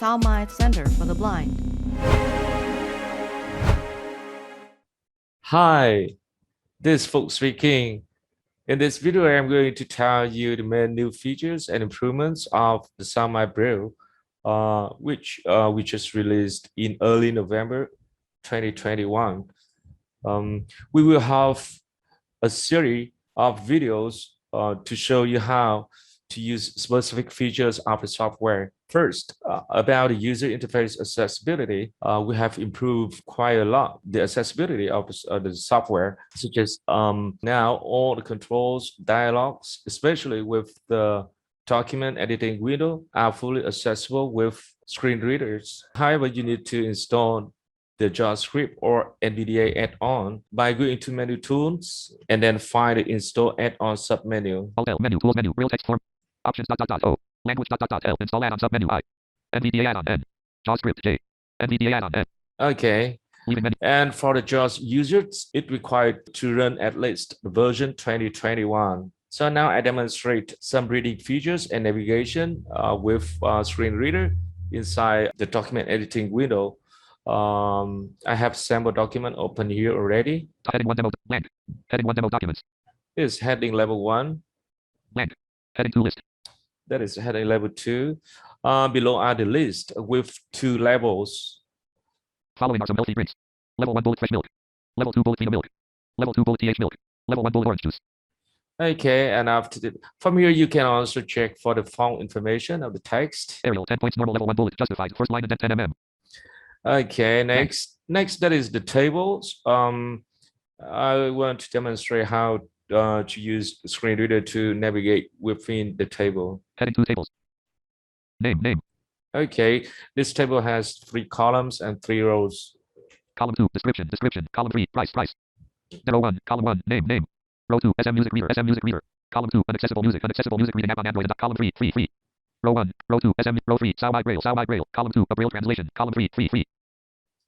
Sao Mai Center for the Blind. Hi, this is Folk speaking. In this video, I'm going to tell you the main new features and improvements of the Sao Mai Braille, which we just released in early November 2021. We will have a series of videos to show you how to use specific features of the software. First, about the user interface accessibility, we have improved quite a lot the accessibility of the software, such as now all the controls, dialogues, especially with the document editing window, are fully accessible with screen readers. However, you need to install the JavaScript or NVDA add-on by going to menu tools and then find the install add-on submenu. Alt L menu tools menu real text form options O language L install add-on submenu I NVDA add-on N JavaScript J NVDA add-on N. Okay. And for the JAWS users, it required to run at least version 2021. So now I demonstrate some reading features and navigation with screen reader inside the document editing window. I have sample document open here already. Heading 1 demo blank. Heading 1 demo documents. This is heading level 1. Blank. Heading 2 list. That is heading level 2. Below are the list with 2 levels. Following are some healthy drinks. Level 1 bullet fresh milk. Level 2 bullet Vino milk. Level 2 bullet TH milk. Level 1 bullet orange juice. Okay, and after that, from here you can also check for the font information of the text. Arial 10 points normal level 1 bullet justified first line indent 10 mm. Okay, next that is the tables. I want to demonstrate how to use screen reader to navigate within the table. Heading 2 tables. Name. Okay, this table has 3 columns and 3 rows. Column 2 description. Column 3 price. Row 1 column 1 name. Row 2 SM Music Reader. Column 2 unaccessible music reading app on Android. Column 3 free. Row 1, Row 2, SM, Row 3, Sao Mai Braille, Column 2, a Braille translation, Column 3, free.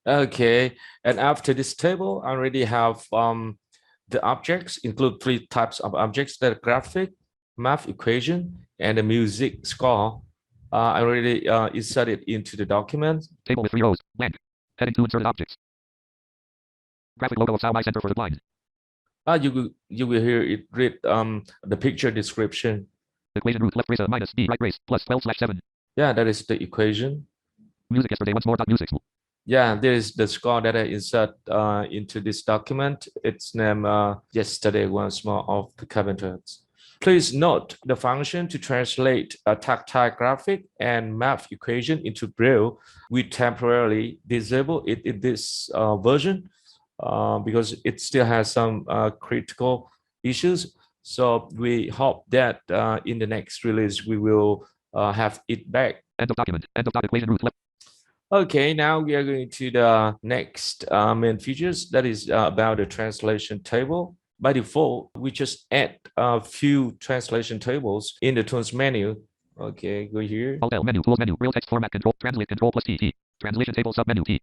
Okay, and after this table, I already have the objects include 3 types of objects: the graphic, math equation, and the music score. I already inserted into the document. Table with 3 rows, blank. Heading 2 inserted objects. Graphic logo of Sao Mai Center for the Blind. You will hear it read the picture description. Equation root left race minus D right race plus 12/7. Yeah, that is the equation. Music yesterday once more music. Yeah, there is the score that I insert into this document. It's named yesterday once more of the Carpenters. Please note the function to translate a tactile graphic and math equation into Braille. We temporarily disable it in this version because it still has some critical issues. So we hope that in the next release, we will have it back. End of document. Equation root left. Okay, now we are going to the next main features. That is about the translation table. By default, we just add a few translation tables in the tools menu. Okay, go here. Alt L menu, tools menu, real text format control, translate control plus T. Translation table submenu T.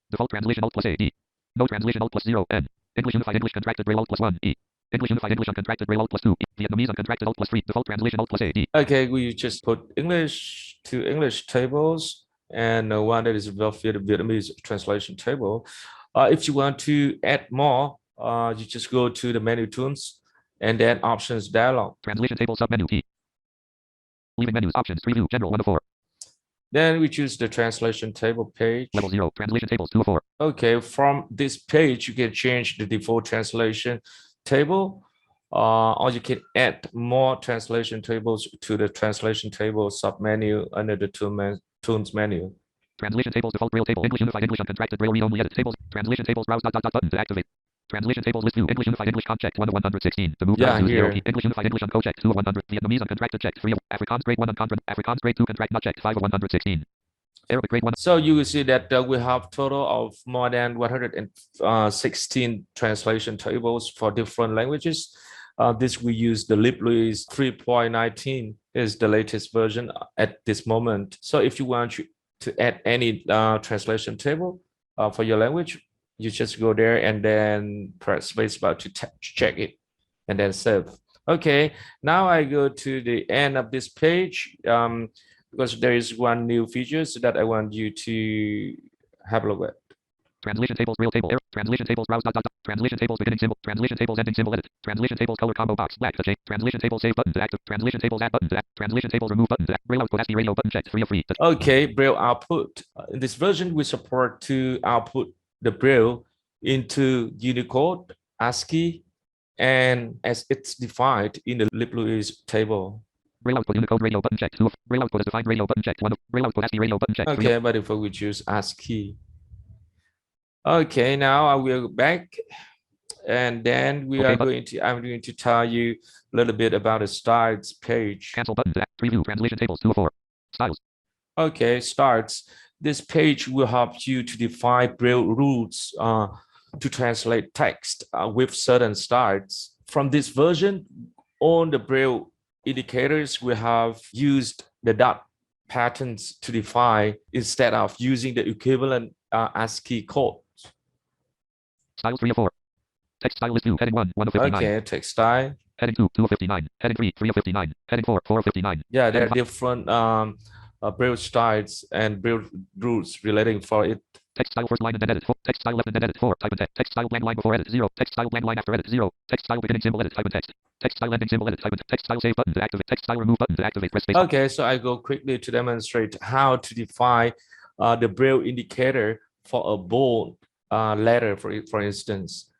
Default translation alt plus A E. No translation alt plus 0 N. English unified English contracted Braille alt plus 1 E. English unified English uncontracted Braille alt plus 2 E. Vietnamese uncontracted alt plus 3. Default translation alt plus A E. Okay, we just put English to English tables and one that is Vietnamese translation table. If you want to add more, you just go to the menu tools and then options dialog. Translation table submenu T. Leaving menus options preview general 1 of 4. Then we choose the translation table page. Level 0 translation tables 2 of 4. Okay, from this page you can change the default translation table, or you can add more translation tables to the translation table submenu under the tools menu. Translation tables default Braille table English unified English uncontracted Braille read only edit tables translation tables browse button to activate translation tables list view English unified English conchecked 1 of 116 to move yeah, here. English unified English uncochecked 2 of 100 Vietnamese uncontracted checked 3 of Afrikaans grade 1 uncontracted Afrikaans grade 2 contract not checked 5 of 116 Arabic grade 1. So you will see that we have total of more than 116 translation tables for different languages. This we use the LibRelease 3.19 is the latest version at this moment. So if you want to add any translation table for your language, you just go there and then press spacebar to check it and then save. Okay, now I go to the end of this page. because there is one new feature that I want you to have a look at. Translation tables, Braille table, error. Translation tables, browse, translation tables, beginning symbol, translation tables, ending symbol, edit. Translation tables, color combo box, black, to change. Translation tables, save button to active. Translation tables, add button to act. Translation tables, remove button to act. Braille output, ASCII radio button checked, free of free. Okay, Braille output. In this version, we support to output the Braille into Unicode, ASCII, and as it's defined in the libLouis table. Braille output, Unicode radio button checked. Braille output is defined radio button checked. Braille output, ASCII radio button checked. Okay, by default we choose ASCII. Okay, now I will go back, and then I'm going to tell you a little bit about the styles page. Cancel button to preview translation tables 2 of 4. Styles. Okay, starts. This page will help you to define Braille rules to translate text with certain styles. From this version, on the Braille indicators, we have used the dot patterns to define instead of using the equivalent ASCII code. Styles 3 of 4. Text style list 2, heading 1, 1 of 59. Okay, text style. Heading 2, 2 of 59. Heading 3, 3 of 59. Heading 4, 4 of 59. Yeah, there are different Braille styles and Braille rules relating for it. Text style first line and then edit. Text style left and then edit. 4. Type in text. Text style blank line before edit. 0. Text style blank line after edit. 0. Text style beginning symbol edit. Type in text. Text style ending symbol edit. Type in text style save button to activate. Text style remove button to activate. Press space. Okay, so I go quickly to demonstrate how to define the Braille indicator for a bold letter, for instance.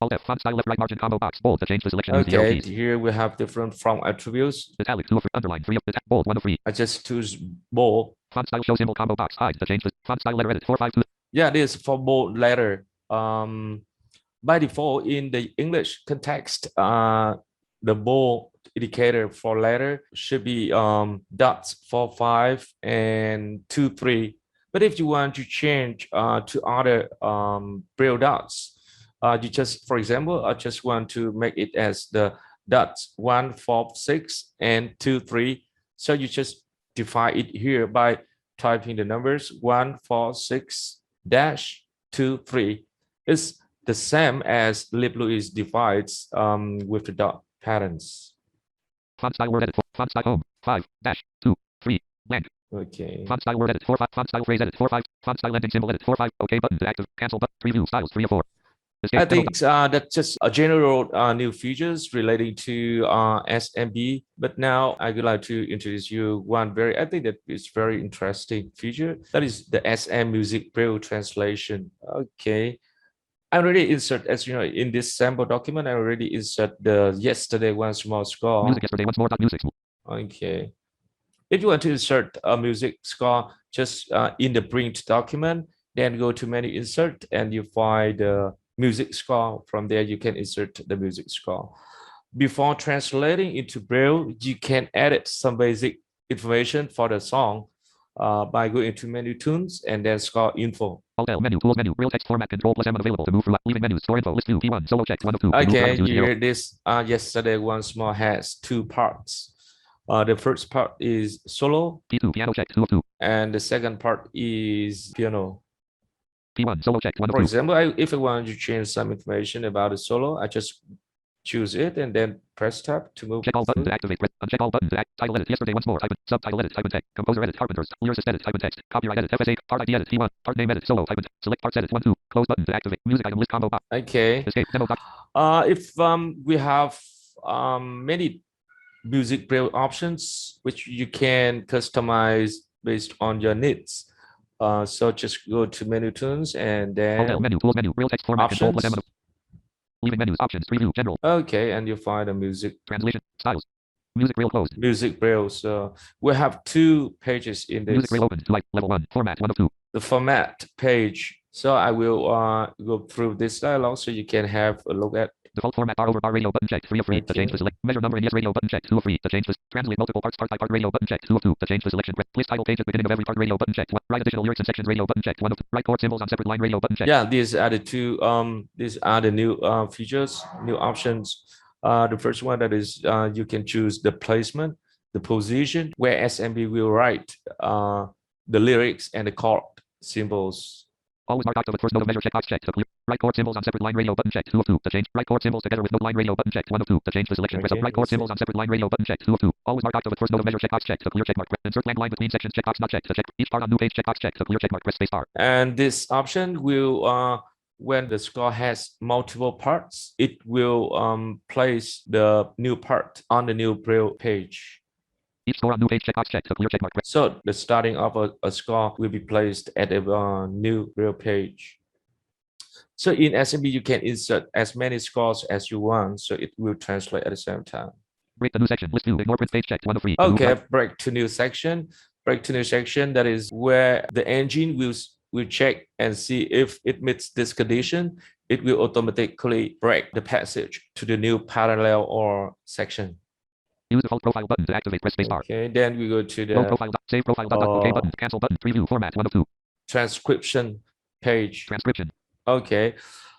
Alt F, font style left right margin combo box bold to change the selection. Okay, here we have different font attributes. Italic 2 of underline 3 of bold 1 of 3. I just choose bold. Font style show symbol combo box hide to change the font style letter edit 4 5 2. Yeah, this is for bold letter. By default in the English context, the bold indicator for letter should be dots 4 5 and 2 3. But if you want to change to other Braille dots, you just, for example, I just want to make it as the dots 1 4 6 and 2 3. So you just define it here by typing the numbers 1 4 6 dash 2 3. It's the same as libLouis divides with the dot patterns. Font style word edit. Font style home 5 dash 2 3 blank. Okay. Font style word edit 4 5. Font style phrase edit 4 5. Font style ending symbol edit 4 5. OK button to active. Cancel button. Preview styles 3 of 4. I think that's just a general new features relating to SMB. But now I would like to introduce you one I think that is very interesting feature. That is the SM Music Braille translation. Okay. I already insert, as you know, in this sample document, I already insert the yesterday one small score. Music yesterday once more. Music. Okay. If you want to insert a music score just in the print document, then go to menu insert and you find the music score. From there, you can insert the music score. Before translating into Braille, you can edit some basic information for the song by going to menu tunes and then score info. Alt L menu tools menu real text format control plus M available to move through leaving menus store info list 2 P1 solo checked 1 of 2. Okay, here this yesterday once more has 2 parts. The first part is solo. P2 piano checked 2 of 2. And the second part is piano. P1 solo checked 1 of 2. For example, if I want to change some information about the solo, I just choose it and then press tab to move. Check all button to activate. Uncheck all button to act. Title edit. Yesterday once more. Type in. Subtitle edit. Type in text. Composer edit. Carpenters. Lyricist edit. Type in text. Copyright edit. FSA. Part ID edit. P1. Part name edit. Solo. Type in. Select parts edit. 1 2. Close button to activate. Music item list combo box. Okay. Escape. Demo box. If we have many music Braille options which you can customize based on your needs. So just go to menu tunes and then menu tools menu real text format options. control plus M. Leaving menus options preview general. Okay, and you find the music translation styles. Music Braille closed. Music Braille. So we have 2 pages in this. Music Braille open. Like level 1 format 1 of 2. The format page. So I will go through this dialog so you can have a look at. Default format bar over bar radio button checked 3 of 3 Okay. to change the select measure number in yes radio button checked 2 of 3 to change this translate multiple parts part by part radio button checked 2 of 2 to change the selection place title page at beginning of every part radio button checked 1 write additional lyrics and sections radio button checked 1 of 2 write chord symbols on separate line radio button checked. Yeah, these are the 2 these are the new features, new options. The first one that is you can choose the placement, the position where SMB will write the lyrics and the chord symbols. Always mark octave at first note of measure checkbox checked to clear. Right chord symbols on separate line radio button checked 2 of 2 to change. Right chord symbols together with note line radio button checked 1 of 2 to change the selection. Press up right chord symbols on separate line radio button checked 2 of 2. Always mark octave at first note of measure checkbox checked to clear checkmark. Insert blank line between sections checkbox not checked to check. Each part on new page checkbox checked to clear checkmark. Press space bar. And this option will when the score has multiple parts, it will place the new part on the new Braille page. Each score on new page checkbox checked to clear checkmark. So the starting of a score will be placed at a new Braille page. So in SMB, you can insert as many scores as you want, so it will translate at the same time. Break the new section. List view. Ignore print page checked 1 of 3. Okay, break to new section. Break to new section. That is where the engine will check and see if it meets this condition. It will automatically break the passage to the new parallel or section. Use default profile button to activate. Press spacebar. Okay, then we go to the profile. Save profile. OK button. Cancel button. Preview format 1 of 2. transcription page. Transcription. Okay,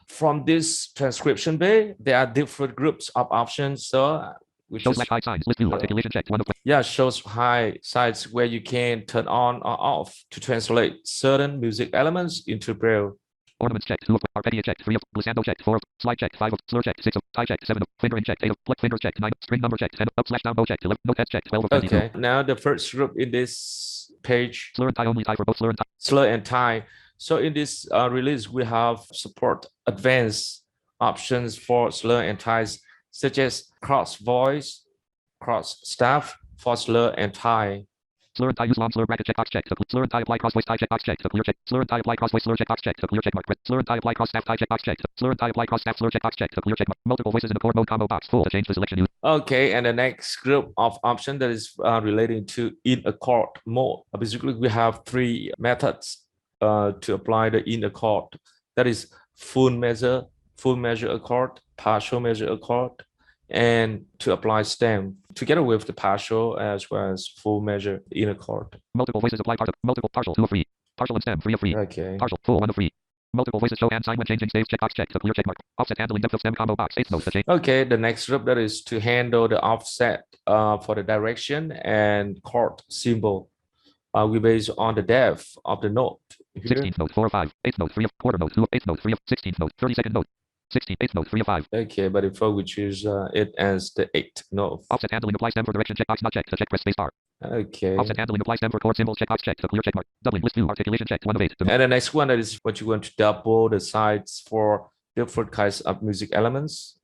from this transcription bay, there are different groups of options. So show slash hide signs. List view. Articulation checked 1 of 2. Yeah, shows hide sides where you can turn on or off to translate certain music elements into Braille. Ornaments checked 2 of. Arpegia checked 3 of. Glissando checked 4 of. Slide checked 5 of. Slur checked 6 of. Tie checked 7 of. Fingering checked 8 of. Pluck fingers checked 9 of. String number checked 10 of. Up slash down bow checked 11. Note checked 12 of. 22. Okay, now the first group in this page. Slur and tie only. Tie for both slur and tie. Slur and tie. So in this release, we have support advanced options for slur and ties, such as cross voice, cross staff for slur and tie. Slur and tie use long slur bracket checkbox checked. Slur and tie apply cross voice tie checkbox checked. Clear check. Slur and tie apply cross voice slur checkbox checked. Clear check mark. Slur and tie apply cross staff tie checkbox checked. Slur and tie apply cross staff slur checkbox checked. Clear check mark. Multiple voices in the chord mode combo box full to change the selection use. Okay, and the next group of option that is relating to in accord mode. Basically, we have 3 methods to apply the in accord. That is full measure accord, partial measure accord, and to apply stem together with the partial as well as full measure in accord. Multiple voices apply multiple partial 2 of 3. Partial and stem 3 of 3. Okay. Partial full 1 of 3. Multiple voices show and sign when changing staves checkbox checked. Clear check mark. Offset handling depth of stem combo box 8 notes to change. Okay, the next group that is to handle the offset for the direction and chord symbol. We base on the depth of the note. 16th note 4 of 5. 8th note 3 of. Quarter note 2 of. 8th note 3 of. 16th note 32nd note. 8th note 3 of 5. Okay, but if we choose it as the 8th note. Offset handling apply stem for direction checkbox not checked. To check press spacebar. Okay. Offset handling apply stem for chord symbols checkbox checked. To clear check mark. Doubling list view articulation checked 1 of 8. And the next one that is what you want to double the sides for different kinds of music elements.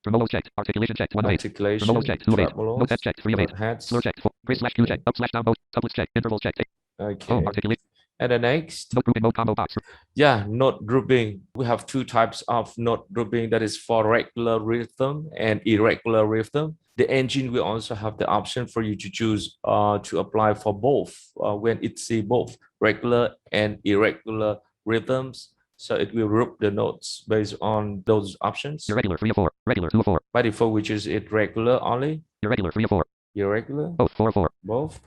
Tremolos checked. Articulation checked 1 of 8. Articulation. Tremolos checked 2 of 8. Tremolos, Note checked 3 of 8. hats. Slur checked 4. Grace slash Q checked. Up slash down both. Couplets checked. Intervals checked 8. Okay. Articulate. And the next. Note grouping mode combo box. Yeah, note grouping. We have 2 types of note grouping, that is for regular rhythm and irregular rhythm. The engine will also have the option for you to choose to apply for both when it see both regular and irregular rhythms. So it will group the notes based on those options. Irregular 3 of 4. Regular 2 of 4. By default, we choose it regular only. Irregular 3 of 4. Irregular. Both 4 of 4. Both.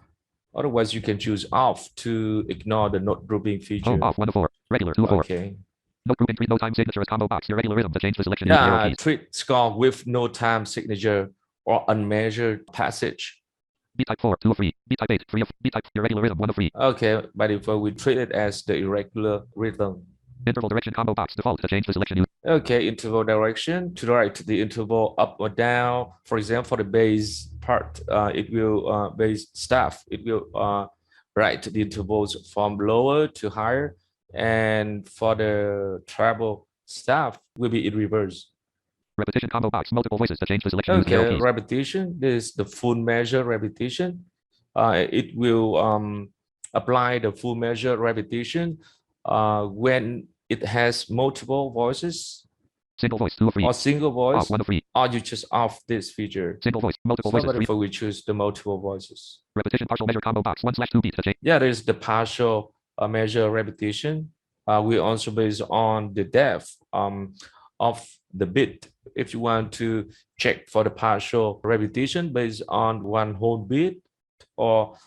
Otherwise, you can choose off to ignore the note grouping feature. Off 1 of 4. Regular 2 of 4. Okay. Note grouping treat no time signature as combo box. Irregular rhythm to change the selection. Yeah, treat score with no time signature or unmeasured passage. B type 4, 2 of 3. B type 8, 3 of. B type irregular rhythm 1 of 3. Okay, by default, we treat it as the irregular rhythm. Interval direction combo box default to change the selection use. Okay, interval direction to write the interval up or down. For example, for the bass part, it will bass staff. It will write the intervals from lower to higher, and for the treble staff will be in reverse. Repetition combo box multiple voices to change the selection. Okay, repetition. This is the full measure repetition. It will apply the full measure repetition when it has multiple voices. Single voice 2 of 3. Or single voice. Off 1 of 3. Or you just off this feature. Single voice multiple voices 3. We choose the multiple voices. Repetition partial measure combo box 1/2 beats to change. Yeah, there's the partial measure repetition. We also based on the depth of the beat. If you want to check for the partial repetition based on 1 whole beat or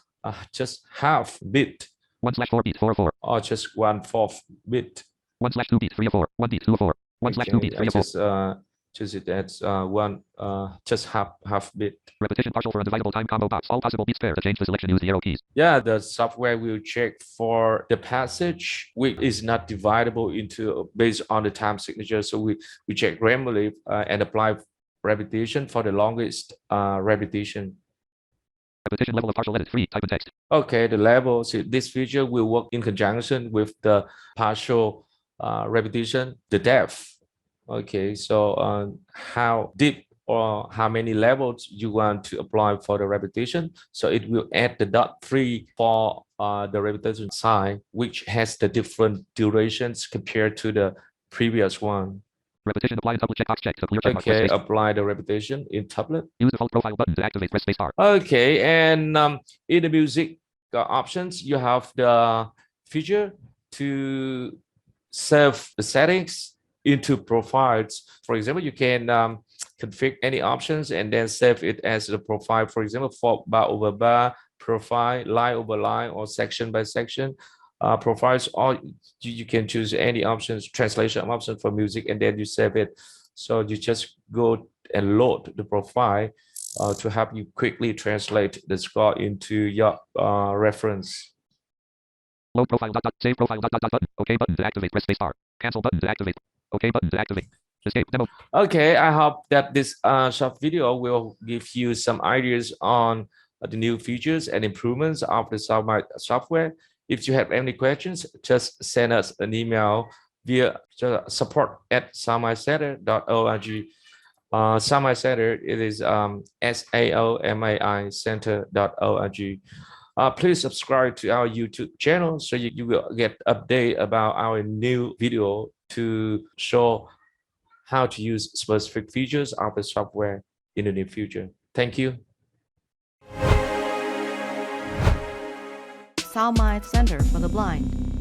just half beat. 1/4 beat 4 of 4. Or just 1/4 beat. 1/2 beat 3 of 4. 1 beat 2 of 4. 1/2 beat 3 of 4. Just choose it as just half bit. Repetition partial for undividable time combo box. All possible beats pair. To change the selection, use the arrow keys. Yeah, the software will check for the passage which is not dividable into based on the time signature. So we check randomly and apply repetition for the longest repetition. Repetition level of partial edit. Free. Type in text. Okay, the level. So this feature will work in conjunction with the partial repetition, the depth. Okay, so how deep or how many levels you want to apply for the repetition. So it will add the dot 3 for the repetition sign, which has the different durations compared to the previous one. Repetition apply in tablet checkbox check. To clear checkmark. Okay, apply the repetition in tablet. Use the default profile button to activate. Press spacebar. Okay, and in the music options, you have the feature to save the settings into profiles. For example, you can configure any options and then save it as the profile. For example, for bar over bar, profile, line over line, or section by section. Profiles, or you can choose any options, translation option for music, and then you save it. So you just go and load the profile to help you quickly translate the score into your reference. Load profile save profile button. OK button to activate. Press spacebar. Cancel button to activate. OK button to activate. Escape demo. Okay, I hope that this short video will give you some ideas on the new features and improvements of the Sao Mai software. If you have any questions, just send us an email via support@saomaicenter.org. Sao Mai Center, it is SAOMAI Center.org. Please subscribe to our YouTube channel so you will get update about our new video to show how to use specific features of the software in the near future. Thank you. Sao Mai Center for the Blind.